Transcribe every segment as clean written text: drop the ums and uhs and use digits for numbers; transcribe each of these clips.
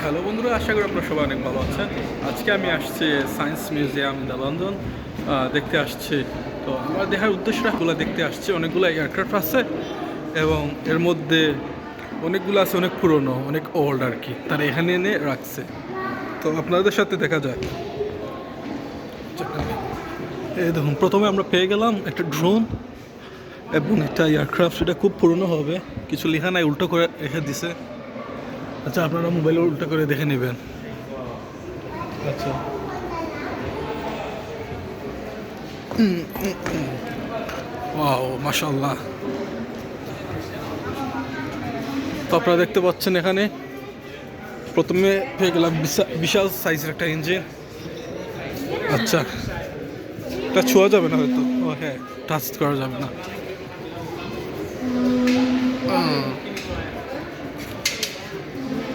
Hello বন্ধুরা, আশা করি আপনারা সবাই অনেক ভালো আছেন। আজকে আমি আসছি সায়েন্স মিউজিয়াম দ্য লন্ডন দেখতে আসছি। তো আমার দেখার উদ্দেশ্যগুলো দেখতে আসছি। অনেকগুলো এয়ারক্রাফট আছে এবং এর মধ্যে অনেকগুলো আছে অনেক পুরনো, অনেক ওল্ড আর কি, তারা এখানে এনে রাখছে। তো আপনাদের সাথে দেখা যায়। এই দেখুন, প্রথমে আমরা পেয়ে গেলাম একটা ড্রোন এবং একটা এয়ারক্রাফট। সেটা খুব পুরনো হবে, কিছু লেখা নাই, উল্টো করে রেখে দিছে। আচ্ছা, আপনারা মোবাইলে উল্টো করে দেখে নেবেন। আচ্ছা, ওয়াও মাশাআল্লাহ। তো আপনারা দেখতে পাচ্ছেন এখানে প্রথমে পেয়ে গেলাম বিশাল সাইজের একটা ইঞ্জিন। আচ্ছা, এটা ছোঁয়া যাবে না হয়তো, ও হ্যাঁ, টাচ করা যাবে না।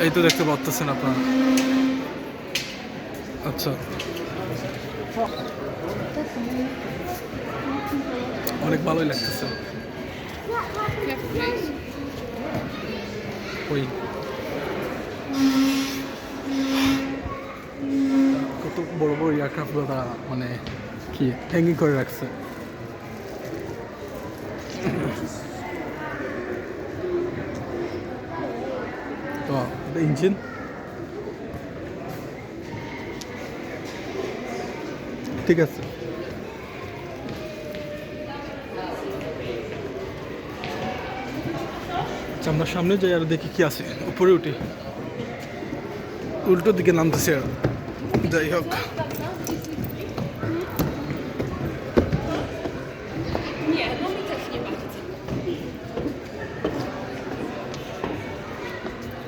এই তো দেখতে পাচ্ছেন আপনারা। আচ্ছা, অনেক ভালোই লাগতেছে। ওই কত বড় বড় এয়ারক্রাফট তারা মানে কি হ্যাঙ্গিং করে রাখছে। তো এটা ইঞ্জিন, ঠিক আছে। আচ্ছা, আমরা সামনে যাই আর দেখি কি আছে। উপরে উঠি, উল্টো দিকে নামতেছে আর যাই হোক।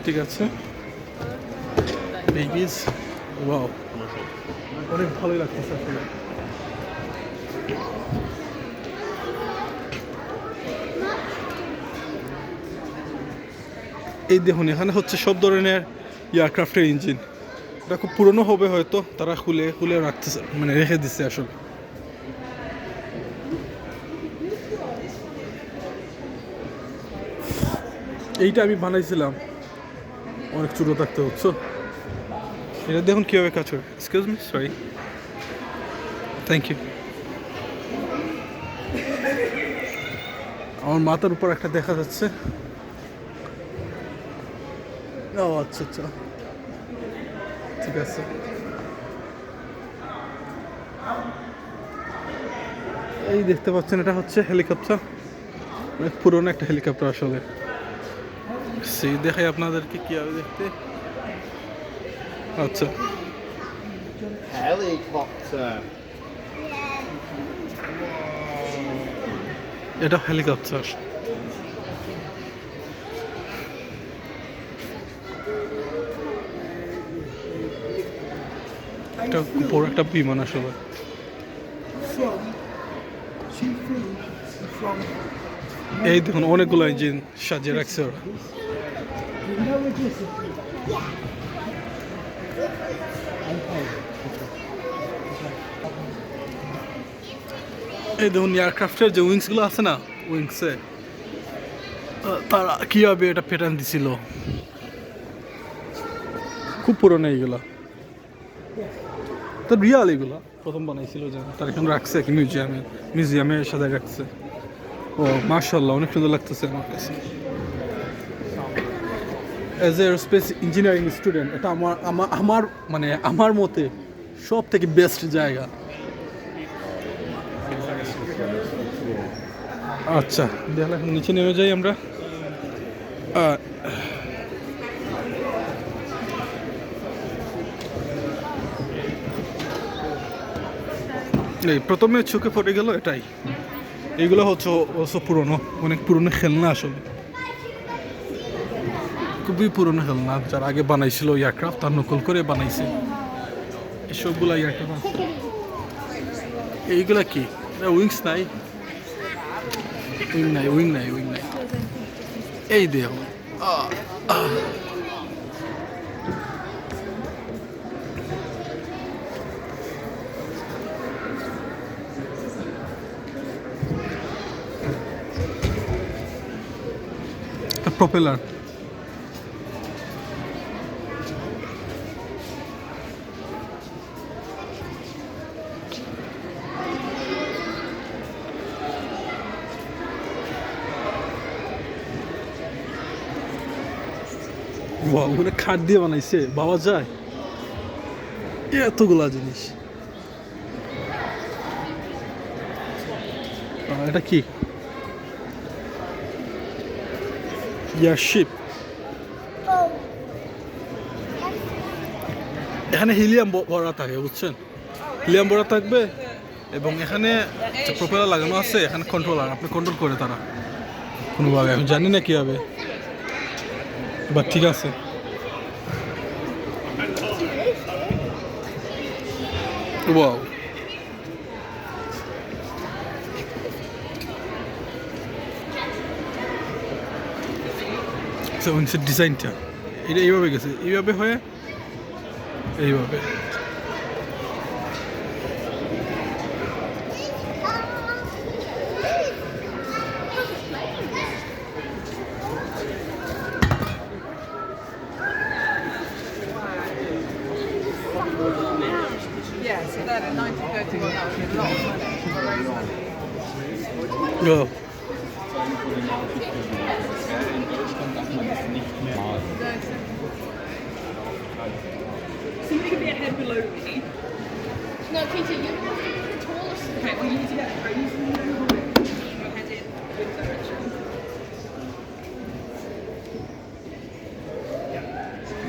ঠিক আছে, বেবিস, ওয়াও, অনেক ভালোই লাগতেছে আসলে। এই দেখুন, এখানে হচ্ছে সব ধরনের এয়ারক্রাফটের ইঞ্জিন। এটা খুব পুরনো হবে হয়তো, তারা খুলে খুলে রাখতেছে, মানে রেখে দিচ্ছে আসলে। এইটা আমি বানাইছিলাম অনেক ছোটো থাকতে, বুঝছো। এটা দেখুন কীভাবে কাজ করে। Excuse me, sorry, thank you. আমার মাথার উপর একটা দেখা যাচ্ছে। ও আচ্ছা আচ্ছা, ঠিক আছে। এই দেখতে পাচ্ছেন, এটা হচ্ছে হেলিকপ্টার, অনেক পুরনো একটা হেলিকপ্টার আসলে। সেই দেখাই আপনাদেরকে কীভাবে দেখতে। আচ্ছা, Helicopter. এটা হেলিকপ্টার। এটা বড় একটা বিমান আসলে। এই দেখুন, অনেকগুলো ইঞ্জিন সাজিয়ে রাখছে ওরা। এই দেখুন, এয়ারক্রাফটের যে উইংসগুলো আছে না, উইংসে তারা কীভাবে এটা প্যাটার্ন দিছিল। খুব পুরনো এইগুলো, তো রিয়াল এগুলো প্রথম বানাইছিল যে তার এখানে রাখছে কি মিউজিয়ামে সাজায় রাখছে। ও মাশাআল্লাহ, অনেক সুন্দর লাগতেছে আমার কাছে। As a aerospace engineering student, এটা আমার আমার আমার মানে আমার মতে সব থেকে বেস্ট জায়গা। আচ্ছা, দেখলে এখন নিচে নেমে যাই আমরা। এই প্রথমে চোখে পড়ে গেল এটাই। এইগুলো হচ্ছে পুরনো, অনেক পুরনো খেলনা আসলে, খুবই পুরনো খেলনা। যারা আগে বানাইছিল এয়ারক্রাফট, তার নকল করে বানাইছে এসবগুলা এয়ারক্রাফট। এইগুলা কি, উইংস নাই, উইং নাই, উইং নাই, উইং নাই। এই দেহ প্রপেলার। বাহ, ওখানে খাট দিয়ে বানাইছে, পাওয়া যায় এতগুলা জিনিস। এটা কি এয়ারশিপ? এখানে হিলিয়াম ভরা থাকে, বুঝছেন? হিলিয়াম ভরা থাকবে এবং এখানে যে প্রপেলার লাগানো আছে, এখানে কন্ট্রোলার, আপনি কন্ট্রোল করে তারা কোনোভাবে, আমি জানি না কীভাবে, বাট ঠিক আছে। ওয়াও, ডিজাইনটা এটা এইভাবে গেছে, এইভাবে হয়ে এইভাবে। Yeah, so that in 1931 that would be a lot of money for raise money. Ja. In Deutschland darf man das nicht mehr malen. Somebody could be a head below me. No, Peter, you're the tallest. Okay, well you need to get crazy and then hold it. Your head in with direction.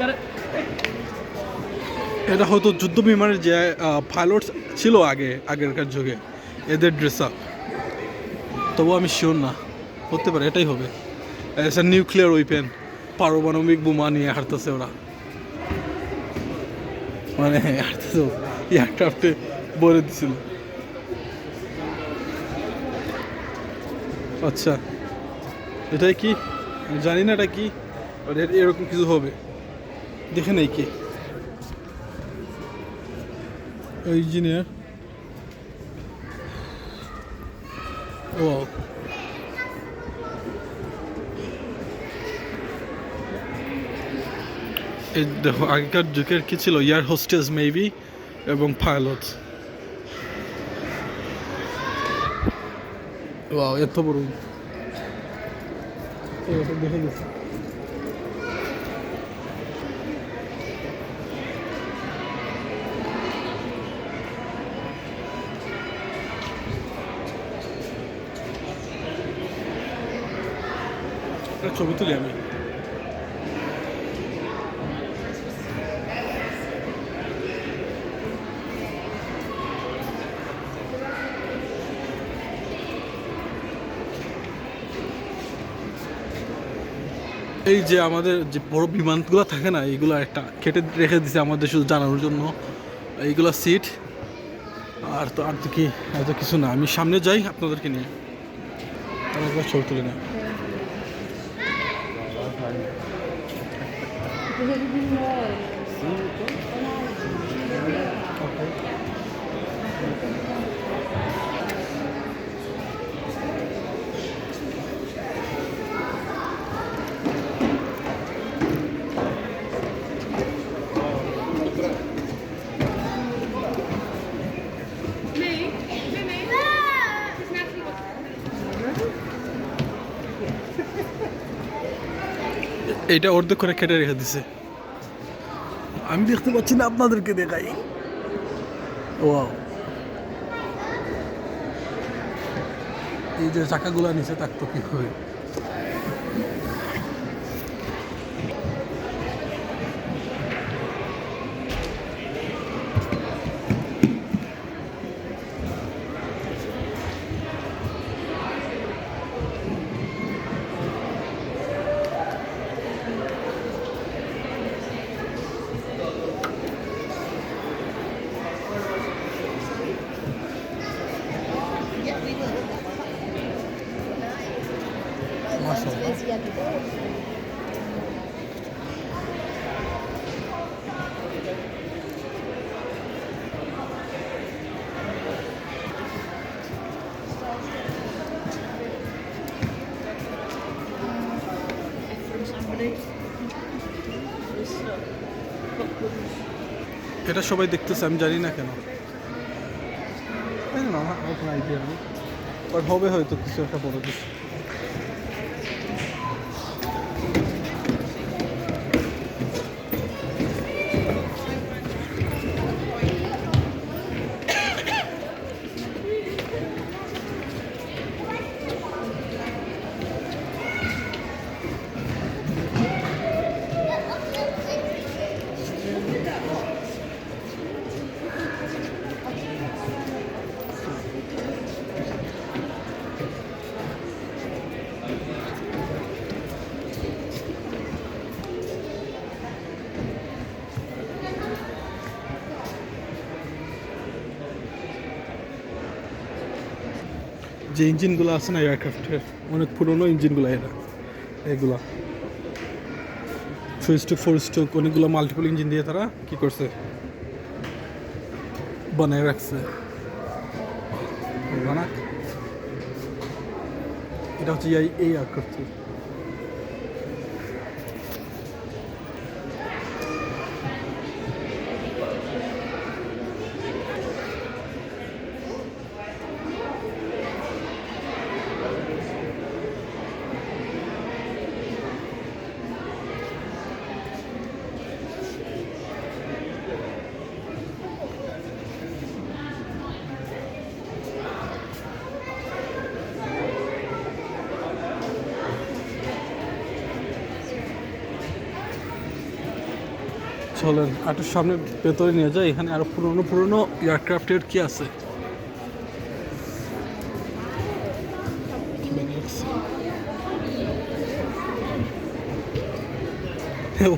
Got it? এটা হয়তো যুদ্ধ বিমানের যে pilot ছিল আগেরকার যুগে, এদের dress up, তবু আমি শিওর না, হতে পারে এটাই হবে। নিউক্লিয়ার ওয়েপেন, পারমাণবিক বোমা নিয়ে হাঁটতেছে ওরা, মানে হাঁটতেছে এয়ারক্রাফটে বলে দিছিল। আচ্ছা, এটাই কি আমি জানি না, এটা কি এরকম কিছু হবে, দেখে নেই কি ইঞ্জিনিয়ার। ও এই দেখো, আগেকার যুগের কি ছিল, এয়ার হোস্টেস মেবি এবং পাইলট। ওয়াও, এত বড় দেখে গেছে। ছবি তুলি আমি। এই যে আমাদের যে বড় বিমানগুলো থাকে না, এইগুলো একটা কেটে রেখে দিছে আমাদের শুধু জানানোর জন্য, এইগুলো সিট। আর তো কি, এত কিছু না। আমি সামনে যাই আপনাদেরকে নিয়ে, আর একবার ছবি তুলে না। এইটা অর্ধেক করে কেটে রেখে দিছে, আমি দেখতে পাচ্ছি না, আপনাদেরকে দেখাই। ওয়াও, এই যে চাকাগুলো নিচে থাকতো কি হবে। এটা সবাই দেখতেছে, আমি জানি না কেন, আমার কোনো আইডিয়া নেই, বাট হবে হয়তো কিছু একটা বড় কিছু। যে ইঞ্জিনগুলো আছে না এয়ারক্রাফটের, অনেক পুরনো ইঞ্জিনগুলো এগুলা 3 স্ট্রোক 4 স্ট্রোক অনেকগুলো মাল্টিপল ইঞ্জিন দিয়ে তারা কি করছে, বানায় রাখছে। এটা হচ্ছে এই এয়ারক্রাফট। চলেন একটু সামনে ভেতরে নিয়ে যায়, এখানে আরো পুরনো এয়ারক্রাফটের কি আছে।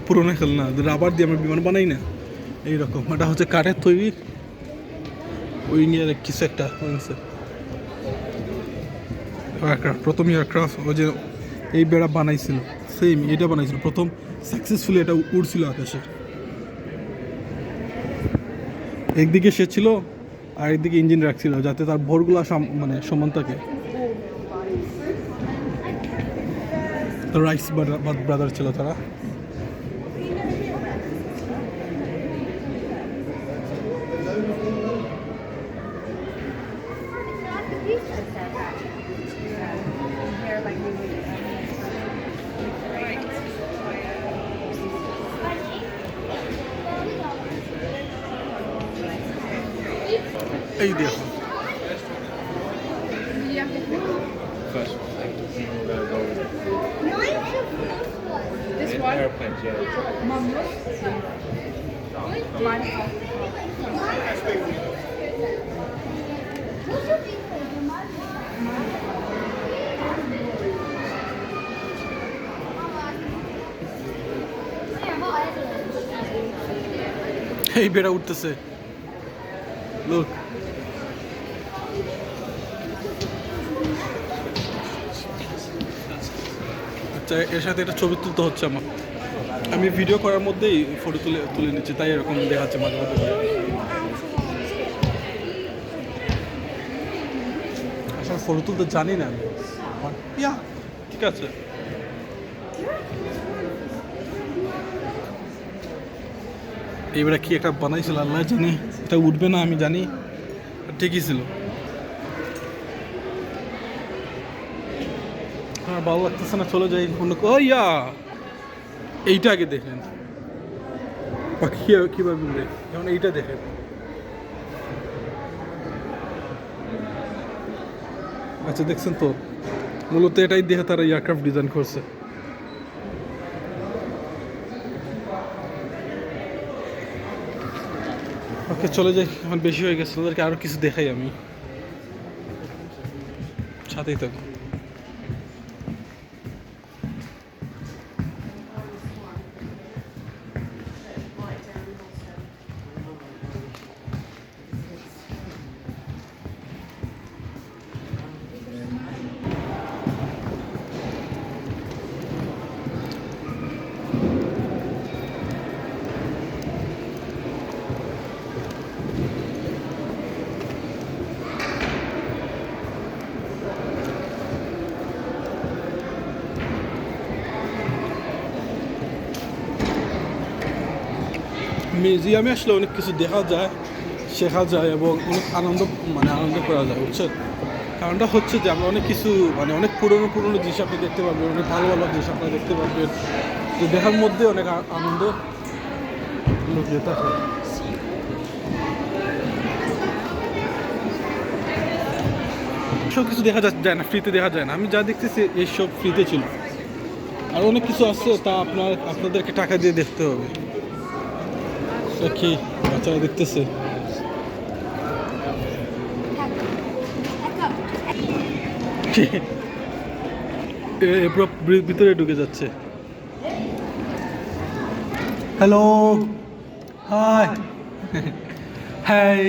পুরোনো খেলনা রাবার দিয়ে আমরা বিমান বানাই না, এইরকম এটা হচ্ছে কাঠের তৈরি উইংয়ের কিছু একটা এয়ারক্রাফট। প্রথম এয়ারক্রাফট ওই যে এই বেড়া বানাইছিল, সেম এটা বানাইছিল প্রথম সাকসেসফুলি, এটা উড়ছিল আকাশে। একদিকে সে ছিল আর একদিকে ইঞ্জিন রাখছিল যাতে তার ভোরগুলো মানে সমান থাকে। রাইস ব্রাদার ছিল তারা। এই দেখো First, This one? airplanes, yeah. এই বেড়া উঠতেছে, লোক আচ্ছা এর সাথে একটা ছবি তুলতে হচ্ছে আমার। আমি ভিডিও করার মধ্যেই ফটো তুলে নিচ্ছি, তাই এরকম দেখাচ্ছে মাঝে মধ্যে। আসলে ফটো তুলতে জানি না আমি। ইয়া ঠিক আছে। এইবারে কি একটা বানাইছিল আল্লাহ জানি, এটা উঠবে না আমি জানি, ঠিকই ছিল। হ্যাঁ ভালো লাগতেছে না, চলে যাই অন্য। ও ইয়া এইটা আগে দেখেন পাখি কীভাবে উড়ে, যেমন এইটা দেখেন। আচ্ছা দেখছেন তো, মূলত এটাই দেখে তারা এয়ারক্রাফট ডিজাইন করছে। ওকে চলে যাই, এখন বেশি হয়ে গেছে, ওদেরকে আরও কিছু দেখাই আমি, সাথেই থাকবো। মিউজিয়ামে আসলে অনেক কিছু দেখা যায়, শেখা যায় এবং অনেক আনন্দ করা যায়, বুঝছেন। কারণটা হচ্ছে যে আমরা অনেক কিছু অনেক পুরনো জিনিস আপনি দেখতে পারবেন, অনেক ভালো জিনিস আপনারা দেখতে পারবেন, যে দেখার মধ্যে অনেক আনন্দ লুকিয়ে থাকে। সব কিছু দেখা যায় না, ফ্রিতে দেখা যায় না। আমি যা দেখতেছি এইসব ফ্রিতে ছিল, আর অনেক কিছু আছে তা আপনাদেরকে টাকা দিয়ে দেখতে হবে। কি বাচ্চারা দেখতেছে, পুরো ভিতরে ঢুকে যাচ্ছে। Hello, hi, hi,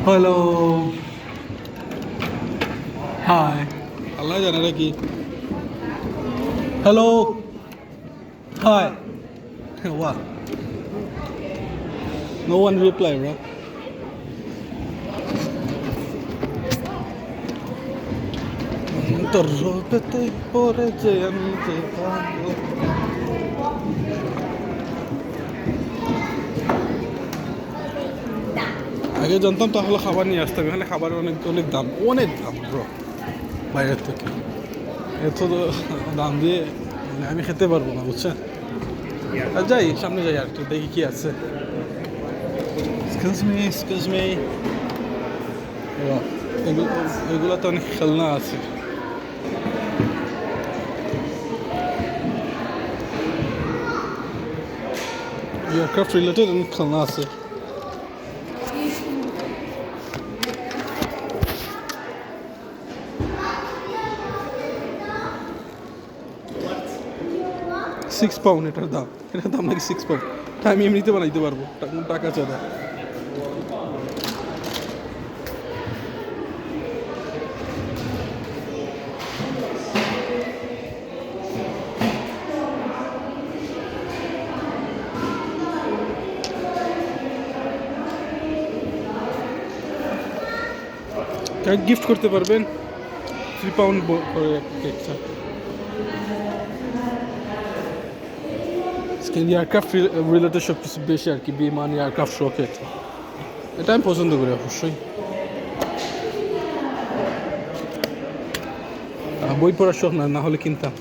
hello, hi Allah জানে রে কি হ্যালো হাই ওয়া নো ওয়ান রিপ্লাই ব্রো তোর রূপেতে পড়েছে আমি যে পাগল। আগে জানতাম তাহলে খাবার নিয়ে আসতাম এখানে খাবারের অনেক অনেক দাম ব্রো বাইরের থেকে এত দাম দিয়ে মানে আমি খেতে পারবো না বুঝছেন আর যাই সামনে যাই আর কি দেখি কি আছে এক্সকিউজ মি এগুলো তো অনেক খেলনা আছে এয়ারক্রাফট রিলেটেড অনেক খেলনা আছে £6 এটার দাম নাকি £6 আমি এমনিতে বানাইতে পারবো টাকা চাঁদা গিফট করতে পারবেন £3 করে কেকটা এয়ারক্রাফট রিলেটেড সব কিছু বেশি আর কি বিমান এয়ারক্রাফট রকেট এটা আমি পছন্দ করি অবশ্যই বই পড়ার শখ না হলে কিনতাম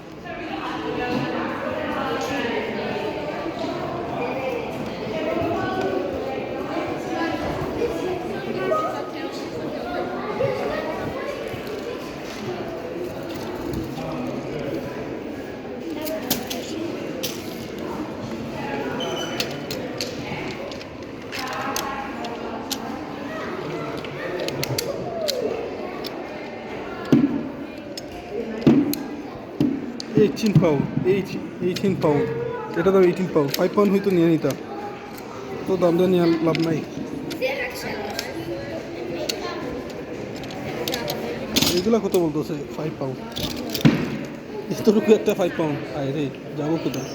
£18 এটা দাম £18 £5 হয়তো নিয়ে নিতাম তো দাম দিয়ে নিয়ে লাভ নাই এগুলো কত বলতেছে £5 এতটুকু একটা £5 আয় রে যাবো কোথায়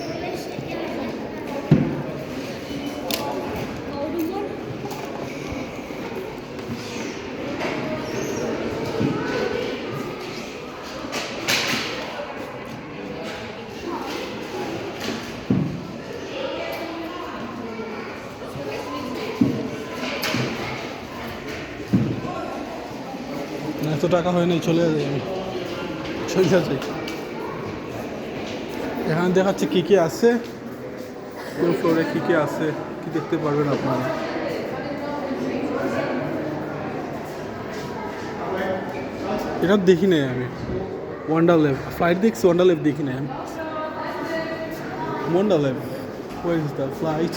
এত টাকা হয় নাই চলে যাই আমি যাই এখানে দেখাচ্ছে কী কী আছে কোন ফ্লোরে কী কী আছে কি দেখতে পারবেন আপনারা এটা দেখি নাই আমি ওয়ান্ডারল্যাব ফ্লাইট দেখছি ওয়ান্ডারল্যাব দেখি নাই আমি Wonderlab where is the flight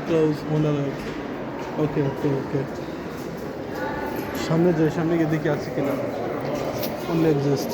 close Wonderlab okay সামনে গিয়ে দেখি আছে কিনা only exist